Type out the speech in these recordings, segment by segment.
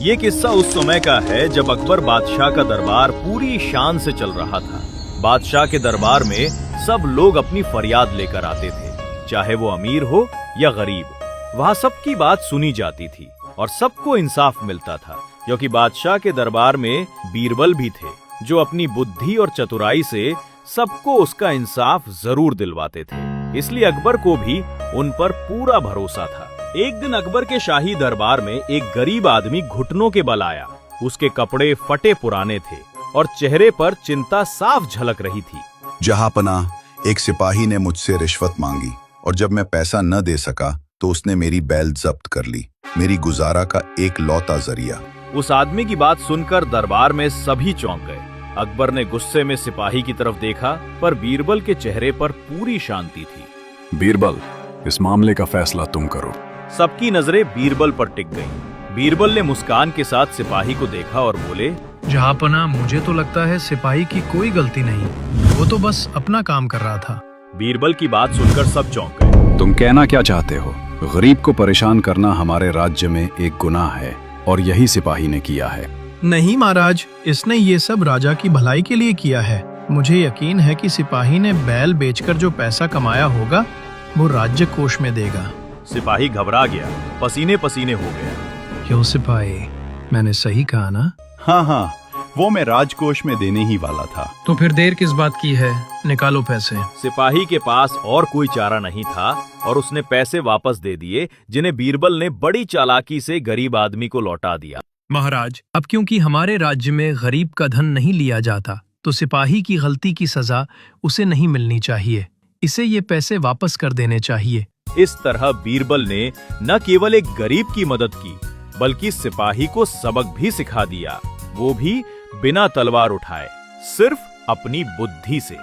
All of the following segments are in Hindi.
ये किस्सा उस समय का है जब अकबर बादशाह का दरबार पूरी शान से चल रहा था। बादशाह के दरबार में सब लोग अपनी फरियाद लेकर आते थे, चाहे वो अमीर हो या गरीब। वहाँ सबकी बात सुनी जाती थी और सबको इंसाफ मिलता था, क्योंकि बादशाह के दरबार में बीरबल भी थे, जो अपनी बुद्धि और चतुराई से सबको उसका इंसाफ जरूर दिलवाते थे। इसलिए अकबर को भी उन पर पूरा भरोसा था। एक दिन अकबर के शाही दरबार में एक गरीब आदमी घुटनों के बल आया। उसके कपड़े फटे पुराने थे और चेहरे पर चिंता साफ झलक रही थी। जहांपनाह, एक सिपाही ने मुझसे रिश्वत मांगी और जब मैं पैसा न दे सका तो उसने मेरी बैल जब्त कर ली, मेरी गुजारा का एक लौता जरिया। उस आदमी की बात सुनकर दरबार में सभी चौंक गए। अकबर ने गुस्से में सिपाही की तरफ देखा, पर बीरबल के चेहरे पर पूरी शांति थी। बीरबल, इस मामले का फैसला तुम करो। सबकी नजरें बीरबल पर टिक गईं। बीरबल ने मुस्कान के साथ सिपाही को देखा और बोले, जहांपनाह, मुझे तो लगता है सिपाही की कोई गलती नहीं, वो तो बस अपना काम कर रहा था। बीरबल की बात सुनकर सब चौंक गए। तुम कहना क्या चाहते हो? गरीब को परेशान करना हमारे राज्य में एक गुनाह है और यही सिपाही ने किया है। नहीं महाराज, इसने ये सब राजा की भलाई के लिए किया है। मुझे यकीन है कि सिपाही ने बैल बेचकर जो पैसा कमाया होगा वो राज्य कोष में देगा। सिपाही घबरा गया, पसीने पसीने हो गया। क्यों सिपाही, मैंने सही कहा ना? हाँ, वो मैं राजकोष में देने ही वाला था। तो फिर देर किस बात की है, निकालो पैसे। सिपाही के पास और कोई चारा नहीं था और उसने पैसे वापस दे दिए, जिन्हें बीरबल ने बड़ी चालाकी से गरीब आदमी को लौटा दिया। महाराज, अब क्योंकि हमारे राज्य में गरीब का धन नहीं लिया जाता, तो सिपाही की गलती की सजा उसे नहीं मिलनी चाहिए। इसे ये पैसे वापस कर देने चाहिए। इस तरह बीरबल ने न केवल एक गरीब की मदद की, बल्कि सिपाही को सबक भी सिखा दिया, वो भी बिना तलवार उठाए, सिर्फ अपनी बुद्धि से।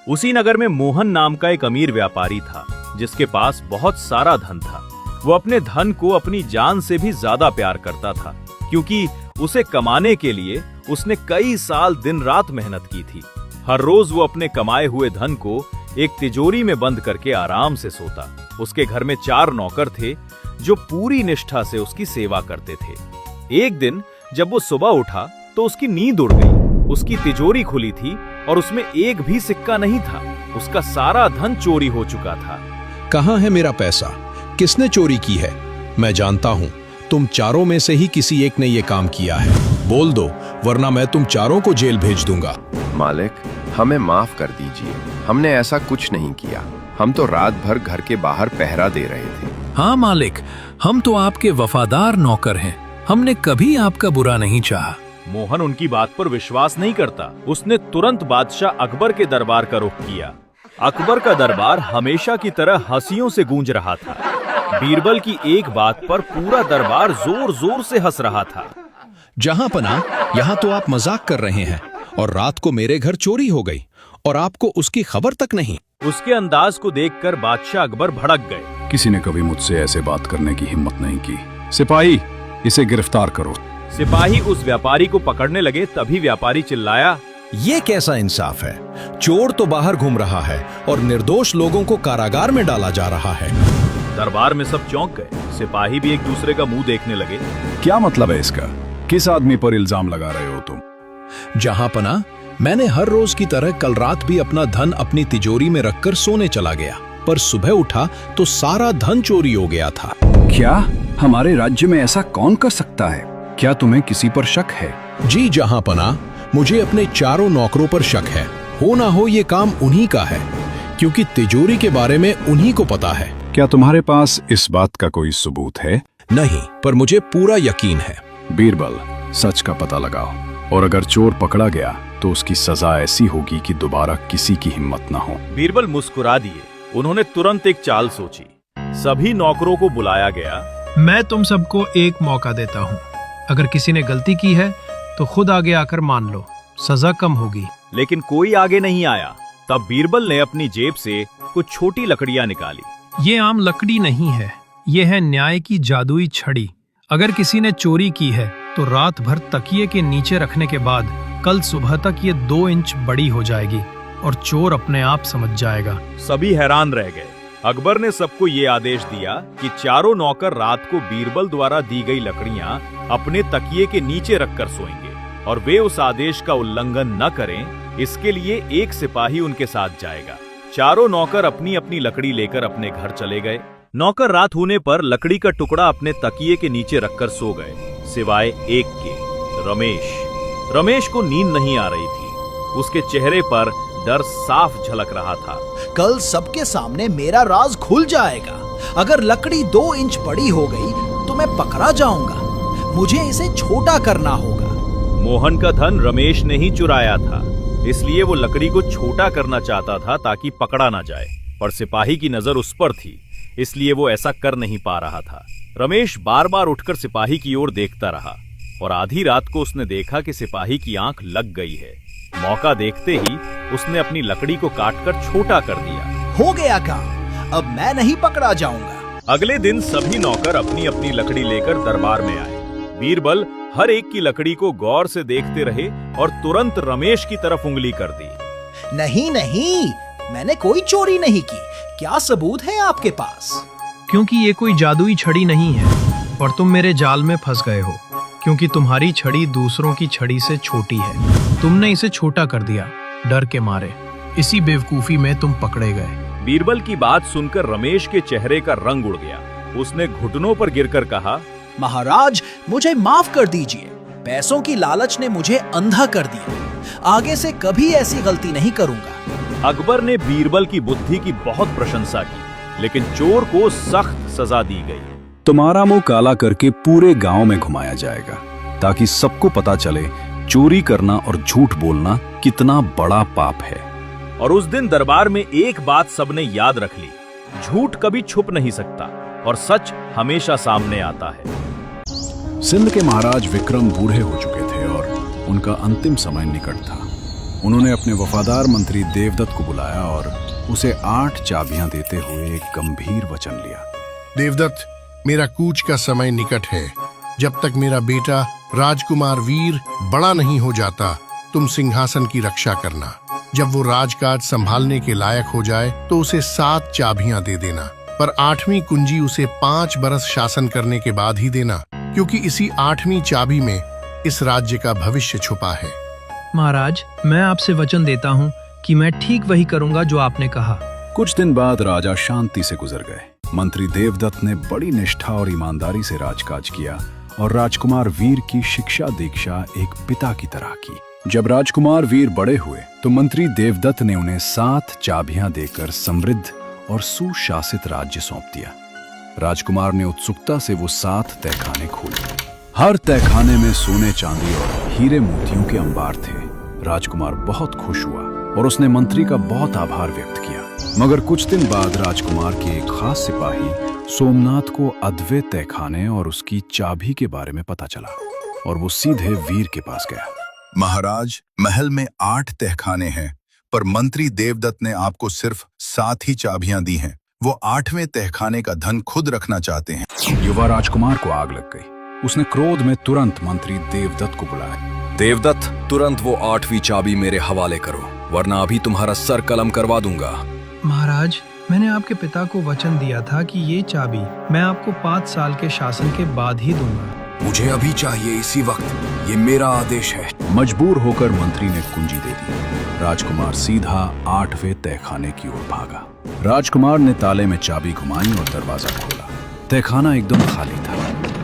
उसी नगर में मोहन नाम का एक अमीर व्यापारी था, जिसके पास बहुत सारा धन था। वो अपने धन को अपनी जान से भी ज्यादा प्यार करता था, क्योंकि उसे कमाने के लिए उसने कई साल दिन रात मेहनत की थी। हर रोज वो अपने कमाए हुए धन को एक तिजोरी में बंद करके आराम से सोता। उसके घर में 4 नौकर थे, जो पूरी निष्ठा से उसकी सेवा करते थे। एक दिन जब वो सुबह उठा तो उसकी नींद उड़ गई। उसकी तिजोरी खुली थी और उसमें एक भी सिक्का नहीं था। उसका सारा धन चोरी हो चुका था। कहाँ है मेरा पैसा? किसने चोरी की है? मैं जानता हूँ, तुम चारों में से ही किसी एक ने ये काम किया है। बोल दो, वरना मैं तुम चारों को जेल भेज दूंगा। मालिक, हमें माफ कर दीजिए, हमने ऐसा कुछ नहीं किया। हम तो रात भर घर के बाहर पहरा दे रहे थे। हाँ मालिक, हम तो आपके वफादार नौकर हैं, हमने कभी आपका बुरा नहीं चाहा। मोहन उनकी बात पर विश्वास नहीं करता। उसने तुरंत बादशाह अकबर के दरबार का रुख किया। अकबर का दरबार हमेशा की तरह हंसियों से गूंज रहा था। बीरबल की एक बात पर पूरा दरबार जोर जोर से हंस रहा था। जहांपनाह, यहाँ तो आप मजाक कर रहे हैं और रात को मेरे घर चोरी हो गई और आपको उसकी खबर तक नहीं। उसके अंदाज को देखकर बादशाह अकबर भड़क गए। किसी ने कभी मुझसे ऐसे बात करने की हिम्मत नहीं की। सिपाही, इसे गिरफ्तार करो। सिपाही उस व्यापारी को पकड़ने लगे, तभी व्यापारी चिल्लाया, ये कैसा इंसाफ है? चोर तो बाहर घूम रहा है और निर्दोष लोगों को कारागार में डाला जा रहा है। दरबार में सब चौंक गए। सिपाही भी एक दूसरे का मुंह देखने लगे। क्या मतलब है इसका? किस आदमी पर इल्जाम लगा रहे हो तुम? जहांपनाह, मैंने हर रोज की तरह कल रात भी अपना धन अपनी तिजोरी में रखकर सोने चला गया, पर सुबह उठा तो सारा धन चोरी हो गया था। क्या हमारे राज्य में ऐसा कौन कर सकता है? क्या तुम्हें किसी पर शक है? जी जहांपनाह, मुझे अपने चारों नौकरों पर शक है। हो ना हो ये काम उन्हीं का है, क्योंकि तिजोरी के बारे में उन्हीं को पता है। क्या तुम्हारे पास इस बात का कोई सबूत है? नहीं, पर मुझे पूरा यकीन है। बीरबल, सच का पता लगाओ, और अगर चोर पकड़ा गया तो उसकी सजा ऐसी होगी कि दोबारा किसी की हिम्मत न हो। बीरबल मुस्कुरा दिए। उन्होंने तुरंत एक चाल सोची। सभी नौकरों को बुलाया गया। मैं तुम सबको एक मौका देता हूँ। अगर किसी ने गलती की है तो खुद आगे आकर मान लो, सजा कम होगी। लेकिन कोई आगे नहीं आया। तब बीरबल ने अपनी जेब से कुछ छोटी लकड़ियां निकाली। ये आम लकड़ी नहीं है, ये है न्याय की जादुई छड़ी। अगर किसी ने चोरी की है तो रात भर तकिए के नीचे रखने के बाद कल सुबह तक ये 2 इंच बड़ी हो जाएगी और चोर अपने आप समझ जाएगा। सभी हैरान रह गए। अकबर ने सबको ये आदेश दिया कि चारों नौकर रात को बीरबल द्वारा दी गई लकड़ियां अपने तकिए के नीचे रखकर सोएंगे और वे उस आदेश का उल्लंघन न करें, इसके लिए एक सिपाही उनके साथ जाएगा। चारों नौकर अपनी अपनी लकड़ी लेकर अपने घर चले गए। नौकर रात होने पर लकड़ी का टुकड़ा अपने तकिए के नीचे रखकर सो गए, सिवाय एक के, रमेश। रमेश को नींद नहीं आ रही थी। उसके चेहरे पर डर साफ झलक रहा था। कल सबके सामने मेरा राज खुल जाएगा। अगर लकड़ी 2 इंच बड़ी हो गई तो मैं पकड़ा जाऊंगा। मुझे इसे छोटा करना होगा। मोहन का धन रमेश ने ही चुराया था, इसलिए वो लकड़ी को छोटा करना चाहता था ताकि पकड़ा ना जाए, पर सिपाही की नजर उस पर थी, इसलिए वो ऐसा कर नहीं पा रहा था। रमेश बार बार उठकर सिपाही की ओर देखता रहा और आधी रात को उसने देखा कि सिपाही की आंख लग गई है। मौका देखते ही उसने अपनी लकड़ी को काटकर छोटा कर दिया। हो गया काम, अब मैं नहीं पकड़ा जाऊंगा। अगले दिन सभी नौकर अपनी अपनी लकड़ी लेकर दरबार में आए। बीरबल हर एक की लकड़ी को गौर से देखते रहे और तुरंत रमेश की तरफ उंगली कर दी। नहीं नहीं, मैंने कोई चोरी नहीं की। क्या सबूत है आपके पास? क्योंकि ये कोई जादुई छड़ी नहीं है और तुम मेरे जाल में फंस गए हो, क्योंकि तुम्हारी छड़ी दूसरों की छड़ी से छोटी है। तुमने इसे छोटा कर दिया डर के मारे। इसी बेवकूफी में तुम पकड़े गए। बीरबल की बात सुनकर रमेश के चेहरे का रंग उड़ गया। उसने घुटनों पर गिरकर कहा, महाराज, मुझे माफ कर दीजिए। पैसों की लालच ने मुझे अंधा कर दिया। आगे से कभी ऐसी गलती नहीं करूंगा। अकबर ने बीरबल की बुद्धि की बहुत प्रशंसा की, लेकिन चोर को सख्त सजा दी गई। तुम्हारा मुंह काला करके पूरे गांव में घुमाया जाएगा, ताकि सबको पता चले चोरी करना और झूठ बोलना कितना बड़ा पाप है। और उस दिन दरबार में एक बात सबने याद रख ली, झूठ कभी छुप नहीं सकता और सच हमेशा सामने आता है। सिंध के महाराज विक्रम बूढ़े हो चुके थे और उनका अंतिम समय निकट था। उन्होंने अपने वफादार मंत्री देवदत्त को बुलाया और उसे 8 चाबियां देते हुए एक गंभीर वचन लिया। देवदत्त, मेरा कूच का समय निकट है। जब तक मेरा बेटा राजकुमार वीर बड़ा नहीं हो जाता, तुम सिंहासन की रक्षा करना। जब वो राजकाज संभालने के लायक हो जाए तो उसे 7 चाबियां दे देना, पर 8वीं कुंजी उसे 5 बरस शासन करने के बाद ही देना, क्योंकि इसी 8वीं चाबी में इस राज्य का भविष्य छुपा है। महाराज, मैं आपसे वचन देता हूँ कि मैं ठीक वही करूंगा जो आपने कहा। कुछ दिन बाद राजा शांति से गुजर गए। मंत्री देवदत्त ने बड़ी निष्ठा और ईमानदारी से राजकाज किया और राजकुमार वीर की शिक्षा दीक्षा एक पिता की तरह की। जब राजकुमार वीर बड़े हुए तो मंत्री देवदत्त ने उन्हें 7 चाबियां देकर समृद्ध और सुशासित राज्य सौंप दिया। राजकुमार ने उत्सुकता से वो 7 तहखाने खोले। हर तहखाने में सोने चांदी और हीरे मोतियों के अंबार थे। राजकुमार बहुत खुश हुआ और उसने मंत्री का बहुत आभार व्यक्त किया। मगर कुछ दिन बाद राजकुमार के एक खास सिपाही सोमनाथ को अद्वैत तहखाने और उसकी चाबी के बारे में पता चला और वो सीधे वीर के पास गया। महाराज, महल में 8 तहखाने हैं, पर मंत्री देवदत्त ने आपको सिर्फ 7 ही चाबियां दी हैं। वो 8वें तहखाने का धन खुद रखना चाहते हैं। युवा राजकुमार को आग लग गई। उसने क्रोध में तुरंत मंत्री देवदत्त को बुलाया। देवदत्त, तुरंत वो 8वीं चाबी मेरे हवाले करो, वरना अभी तुम्हारा सर कलम करवा दूंगा। महाराज, मैंने आपके पिता को वचन दिया था कि ये चाबी मैं आपको 5 साल के शासन के बाद ही दूंगा। मुझे अभी चाहिए, इसी वक्त। ये मेरा आदेश है। मजबूर होकर मंत्री ने कुंजी दे दी। राजकुमार सीधा 8वें तहखाने की ओर भागा। राजकुमार ने ताले में चाबी घुमाई और दरवाजा खोला। तहखाना एकदम खाली था,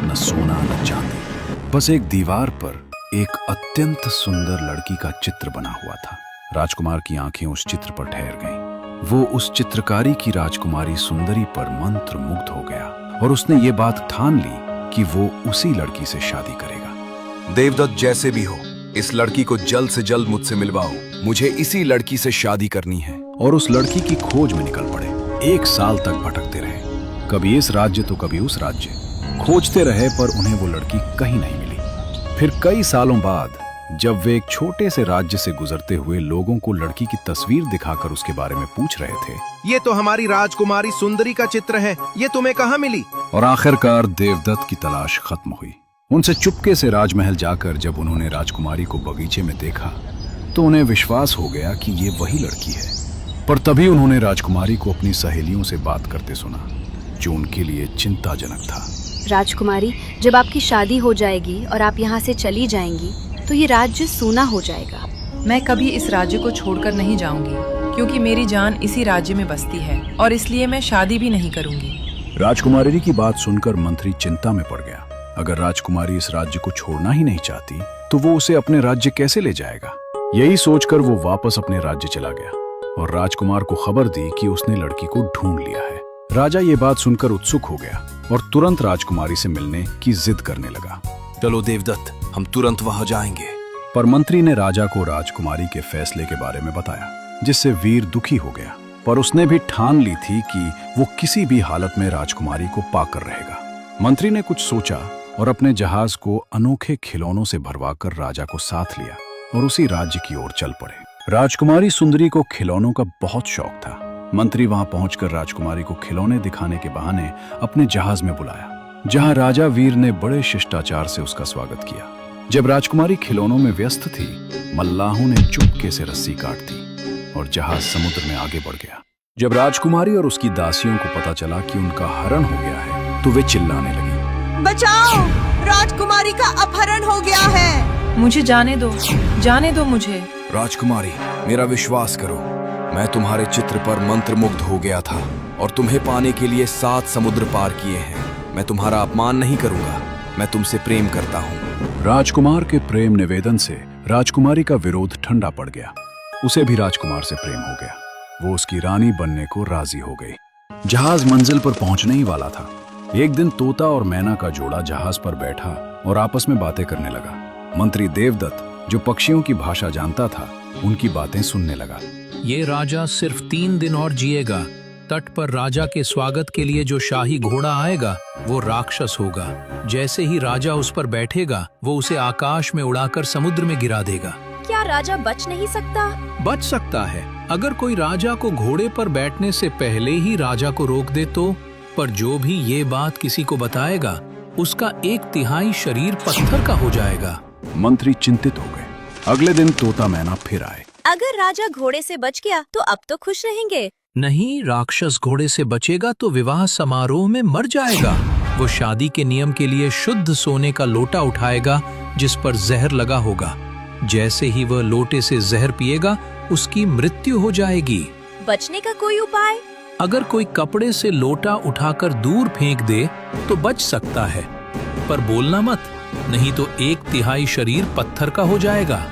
न सोना न चांदी, बस एक दीवार पर एक अत्यंत सुंदर लड़की का चित्र बना हुआ था। राजकुमार की आंखें उस चित्र पर ठहर गईं। वो उस चित्रकारी की राजकुमारी सुंदरी पर मंत्र मुग्ध हो गया और उसने ये बात ठान ली कि वो उसी लड़की से शादी करेगा। देवदत्त, जैसे भी हो, इस लड़की को जल्द से जल्द मुझसे मिलवाओ। मुझे इसी लड़की से शादी करनी है। और उस लड़की की खोज में निकल पड़े। 1 साल तक भटकते रहे, कभी इस राज्य तो कभी उस राज्य। खोजते रहे पर उन्हें वो लड़की कहीं नहीं मिली। फिर कई सालों बाद जब वे एक छोटे से राज्य से गुजरते हुए लोगों को लड़की की तस्वीर दिखाकर उसके बारे में पूछ रहे थे, ये तो हमारी राजकुमारी सुंदरी का चित्र है, ये तुम्हें कहाँ मिली? और आखिरकार देवदत्त की तलाश खत्म हुई। उनसे चुपके से राजमहल जाकर जब उन्होंने राजकुमारी को बगीचे में देखा तो उन्हें विश्वास हो गया कि ये वही लड़की है। पर तभी उन्होंने राजकुमारी को अपनी सहेलियों से बात करते सुना, जो उनके लिए चिंताजनक था। राजकुमारी, जब आपकी शादी हो जाएगी और आप यहाँ से चली जाएंगी तो ये राज्य सूना हो जाएगा। मैं कभी इस राज्य को छोड़कर नहीं जाऊंगी, क्योंकि मेरी जान इसी राज्य में बसती है और इसलिए मैं शादी भी नहीं करूंगी। राजकुमारी की बात सुनकर मंत्री चिंता में पड़ गया। अगर राजकुमारी इस राज्य को छोड़ना ही नहीं चाहती तो वो उसे अपने राज्य कैसे ले जाएगा। यही सोचकर वो वापस अपने राज्य चला गया और राजकुमार को खबर दी कि उसने लड़की को ढूंढ लिया है। राजा ये बात सुनकर उत्सुक हो गया और तुरंत राजकुमारी से मिलने की जिद करने लगा। चलो देवदत्त, हम तुरंत वहां जाएंगे। पर मंत्री ने राजा को राजकुमारी के फैसले के बारे में बताया, जिससे वीर दुखी हो गया। पर उसने भी ठान ली थी कि वो किसी भी हालत में राजकुमारी को पाकर रहेगा। मंत्री ने कुछ सोचा और अपने जहाज को अनोखे खिलौनों से भरवाकर राजा को साथ लिया और उसी राज्य की ओर चल पड़े। राजकुमारी सुंदरी को खिलौनों का बहुत शौक था। मंत्री वहां पहुंचकर राजकुमारी को खिलौने दिखाने के बहाने अपने जहाज में बुलाया, जहां राजा वीर ने बड़े शिष्टाचार से उसका स्वागत किया। जब राजकुमारी खिलौनों में व्यस्त थी, मल्लाहों ने चुपके से रस्सी काट दी और जहाज समुद्र में आगे बढ़ गया। जब राजकुमारी और उसकी दासियों को पता चला कि उनका हरण हो गया है तो वे चिल्लाने लगी, बचाओ, राजकुमारी का अपहरण हो गया है। मुझे जाने दो मुझे। राजकुमारी, मेरा विश्वास करो, मैं तुम्हारे चित्र पर मंत्रमुग्ध हो गया था और तुम्हें पाने के लिए 7 समुद्र पार किए हैं। मैं तुम्हारा अपमान नहीं करूंगा, मैं तुमसे प्रेम करता हूँ। राजकुमार के प्रेम निवेदन से राजकुमारी का विरोध ठंडा पड़ गया। उसे भी राजकुमार से प्रेम हो गया। वो उसकी रानी बनने को राजी हो गई। जहाज मंजिल पर पहुंचने ही वाला था। एक दिन तोता और मैना का जोड़ा जहाज पर बैठा और आपस में बातें करने लगा। मंत्री देवदत्त, जो पक्षियों की भाषा जानता था, उनकी बातें सुनने लगा। ये राजा सिर्फ 3 दिन और जिएगा। तट पर राजा के स्वागत के लिए जो शाही घोड़ा आएगा वो राक्षस होगा। जैसे ही राजा उस पर बैठेगा वो उसे आकाश में उड़ाकर समुद्र में गिरा देगा। क्या राजा बच नहीं सकता? बच सकता है, अगर कोई राजा को घोड़े पर बैठने से पहले ही राजा को रोक दे तो। पर जो भी ये बात किसी को बताएगा उसका 1/3 शरीर पत्थर का हो जाएगा। मंत्री चिंतित हो गए। अगले दिन तोता मैना फिर आए। अगर राजा घोड़े से बच गया तो अब तो खुश रहेंगे। नहीं, राक्षस घोड़े से बचेगा तो विवाह समारोह में मर जाएगा। वो शादी के नियम के लिए शुद्ध सोने का लोटा उठाएगा जिस पर जहर लगा होगा। जैसे ही वह लोटे से जहर पिएगा उसकी मृत्यु हो जाएगी। बचने का कोई उपाय? अगर कोई कपड़े से लोटा उठाकर दूर फेंक दे तो बच सकता है, पर बोलना मत, नहीं तो 1/3 शरीर पत्थर का हो जाएगा।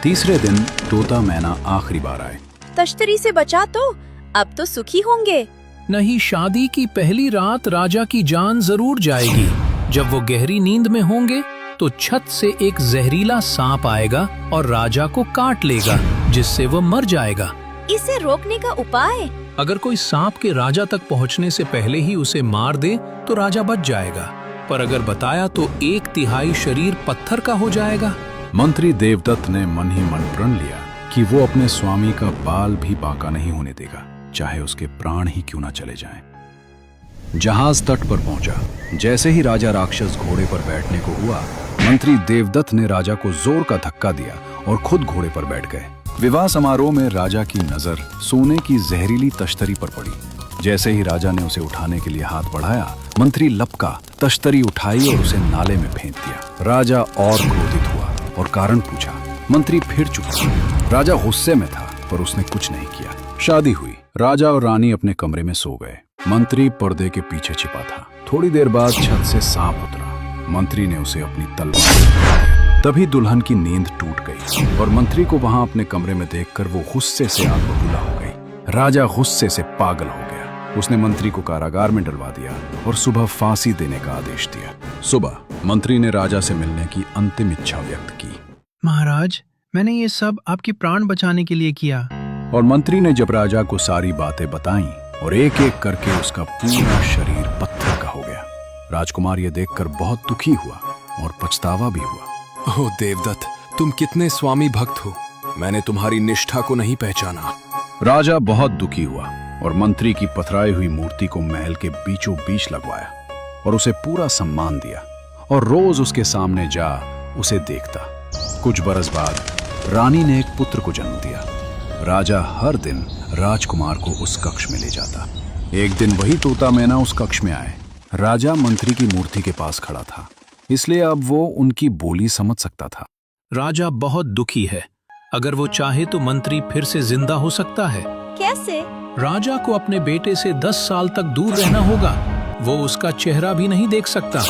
तीसरे दिन तोता मैना आखिरी बार आए। तश्तरी से बचा तो अब तो सुखी होंगे। नहीं, शादी की पहली रात राजा की जान जरूर जाएगी। जब वो गहरी नींद में होंगे तो छत से एक जहरीला सांप आएगा और राजा को काट लेगा, जिससे वो मर जाएगा। इसे रोकने का उपाय? अगर कोई सांप के राजा तक पहुंचने से पहले ही उसे मार दे तो राजा बच जाएगा, पर अगर बताया तो 1/3 शरीर पत्थर का हो जाएगा। मंत्री देवदत्त ने मन ही मन प्रण लिया कि वो अपने स्वामी का बाल भी बांका नहीं होने देगा, चाहे उसके प्राण ही क्यों न चले जाएं। जहाज तट पर पहुंचा। जैसे ही राजा राक्षस घोड़े पर बैठने को हुआ, मंत्री देवदत्त ने राजा को जोर का धक्का दिया और खुद घोड़े पर बैठ गए। विवाह समारोह में राजा की नजर सोने की जहरीली तश्तरी पर पड़ी। जैसे ही राजा ने उसे उठाने के लिए हाथ बढ़ाया, मंत्री लपका, तश्तरी उठाई और उसे नाले में फेंक दिया। राजा और क्रोधित हुआ और कारण पूछा। मंत्री फिर चुप रहा। राजा गुस्से में था पर उसने कुछ नहीं किया। शादी हुई। राजा और रानी अपने कमरे में सो गए। मंत्री पर्दे के पीछे छिपा था। थोड़ी देर बाद छत से सांप उतरा। मंत्री ने उसे अपनी तलवार। तभी दुल्हन की नींद टूट गई और मंत्री को वहां अपने कमरे में देखकर वो गुस्से से आग बबूला हो गई। राजा गुस्से से पागल हो गया। उसने मंत्री को कारागार में डलवा दिया और सुबह फांसी देने का आदेश दिया। सुबह मंत्री ने राजा से मिलने की अंतिम इच्छा व्यक्त की। महाराज, मैंने ये सब आपकी प्राण बचाने के लिए किया। और मंत्री ने जब राजा को सारी बातें बताईं और एक एक करके उसका पूरा शरीर पत्थर का हो गया। राजकुमार ये देखकर बहुत दुखी हुआ और पछतावा भी हुआ। ओह देवदत्त, तुम कितने स्वामी भक्त हो। मैंने तुम्हारी निष्ठा को नहीं पहचाना। राजा बहुत दुखी हुआ और मंत्री की पथराई हुई मूर्ति को महल के बीचों बीच लगवाया और उसे पूरा सम्मान दिया और रोज उसके सामने जा उसे देखता। कुछ बरस बाद रानी ने एक पुत्र को जन्म दिया। राजा हर दिन राजकुमार को उस कक्ष में ले जाता। एक दिन वही तोता मैना उस कक्ष में आए। राजा मंत्री की मूर्ति के पास खड़ा था, इसलिए अब वो उनकी बोली समझ सकता था। राजा बहुत दुखी है। अगर वो चाहे तो मंत्री फिर से जिंदा हो सकता है। कैसे? राजा को अपने बेटे से 10 साल तक दूर रहना होगा। वो उसका चेहरा भी नहीं देख सकता।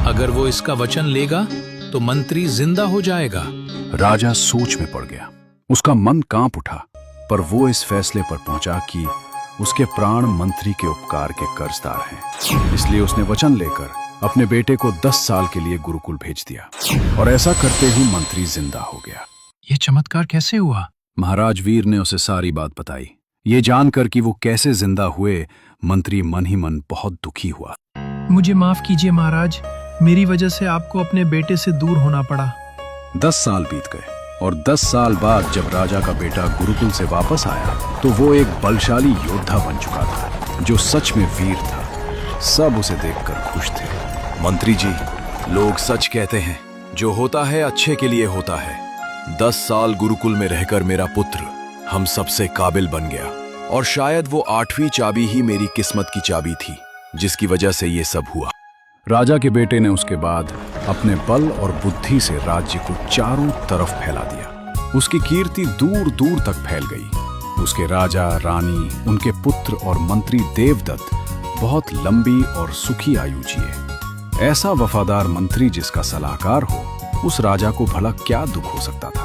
अगर वो इसका वचन लेगा तो मंत्री जिंदा हो जाएगा। राजा सोच में पड़ गया। उसका मन कांप उठा, पर वो इस फैसले पर पहुंचा कि उसके प्राण मंत्री के उपकार के कर्जदार हैं। इसलिए उसने वचन लेकर अपने बेटे को 10 साल के लिए गुरुकुल भेज दिया, और ऐसा करते ही मंत्री जिंदा हो गया। ये चमत्कार कैसे हुआ? महाराज वीर ने उसे सारी बात बताई। ये जानकर कि वो कैसे जिंदा हुए, मंत्री मन ही मन बहुत दुखी हुआ। मुझे माफ कीजिए महाराज, मेरी वजह से आपको अपने बेटे से दूर होना पड़ा। 10 साल बीत गए, और 10 साल बाद जब राजा का बेटा गुरुकुल से वापस आया तो वो एक बलशाली योद्धा बन चुका था, जो सच में वीर था। सब उसे देखकर खुश थे। मंत्री जी, लोग सच कहते हैं, जो होता है अच्छे के लिए होता है। 10 साल गुरुकुल में रहकर मेरा पुत्र हम सबसे काबिल बन गया, और शायद वो 8वीं चाबी ही मेरी किस्मत की चाबी थी, जिसकी वजह से ये सब हुआ। राजा के बेटे ने उसके बाद अपने बल और बुद्धि से राज्य को चारों तरफ फैला दिया। उसकी कीर्ति दूर दूर तक फैल गई। उसके राजा, रानी, उनके पुत्र और मंत्री देवदत्त बहुत लंबी और सुखी आयु जिए। ऐसा वफादार मंत्री जिसका सलाहकार हो, उस राजा को भला क्या दुख हो सकता था।